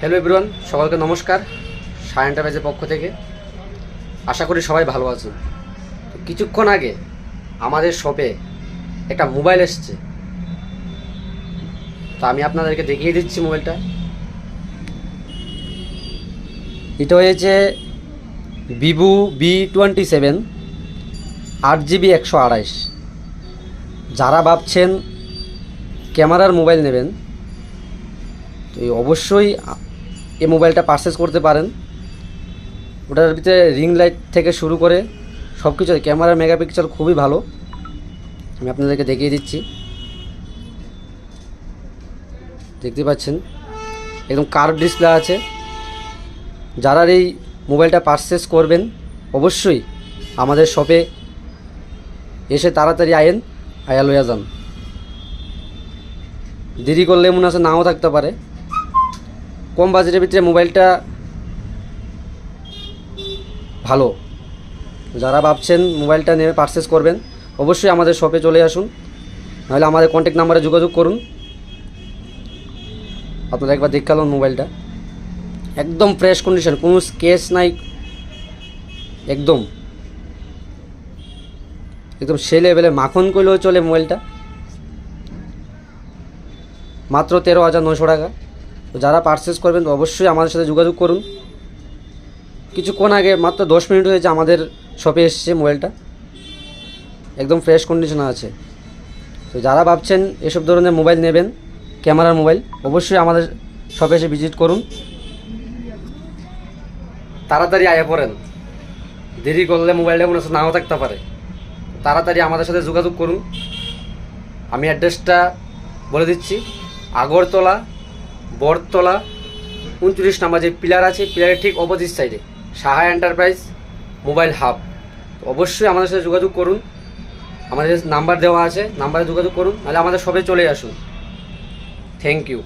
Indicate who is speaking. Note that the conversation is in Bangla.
Speaker 1: হ্যালো এভরিওয়ান, সকলকে নমস্কার। সায়া এন্টারপ্রাইজের পক্ষ থেকে আশা করি সবাই ভালো আছেন। তো কিছুক্ষণ আগে আমাদের শপে একটা মোবাইল এসছে, তো আমি আপনাদেরকে দেখিয়ে দিচ্ছি মোবাইলটা। এটা হয়েছে ভিভো V27 8GB 128। যারা ভাবছেন ক্যামেরার মোবাইল নেবেন তো অবশ্যই এই মোবাইলটা পারচেস করতে পারেন। ওটার ভিতরে রিং লাইট থেকে শুরু করে সব কিছু, ক্যামেরার মেগাপিক্সেল খুবই ভালো। আমি আপনাদেরকে দেখিয়ে দিচ্ছি, দেখতে পাচ্ছেন একদম কার্ভ ডিসপ্লে আছে। যারা এই মোবাইলটা পারচেস করবেন অবশ্যই আমাদের শপে এসে তাড়াতাড়ি আয়া লইয়া যান। দেরি করলে মনে আছে নাও থাকতে পারে। কম বাজেটের ভিতরে মোবাইলটা ভালো। যারা ভাবছেন মোবাইলটা নিয়ে পারচেস করবেন অবশ্যই আমাদের শপে চলে আসুন, নাহলে আমাদের কন্ট্যাক্ট নাম্বারে যোগাযোগ করুন। আপনারা একবার দেখালাম মোবাইলটা একদম ফ্রেশ কন্ডিশন, কোনো স্কেচ নাই, একদম সে লেভেলে মাখন করলেও চলে। মোবাইলটা মাত্র 13,900 টাকা। তো যারা পারচেস করবেন অবশ্যই আমাদের সাথে যোগাযোগ করুন। কিছুক্ষণ আগে মাত্র 10 মিনিট হয়েছে আমাদের শপে এসেছে মোবাইলটা, একদম ফ্রেশ কন্ডিশনে আছে। তো যারা ভাবছেন এসব ধরনের মোবাইল নেবেন, ক্যামেরার মোবাইল, অবশ্যই আমাদের শপে এসে ভিজিট করুন। তাড়াতাড়ি আয়া পড়েন, দেরি করলে মোবাইলটা মনে হচ্ছে নাও থাকতে পারে। তাড়াতাড়ি আমাদের সাথে যোগাযোগ করুন। আমি অ্যাড্রেসটা বলে দিচ্ছি, আগরতলা বটতলা 29 নম্বর যে পিলার আছে, পিলারের ঠিক অপোজিট সাইডে সাহা এন্টারপ্রাইজ মোবাইল হাব। অবশ্যই আমাদের সাথে যোগাযোগ করুন, আমাদের নাম্বার দেওয়া আছে, নাম্বারে যোগাযোগ করুন, নাহলে আমাদের শপে চলে আসুন। Thank you.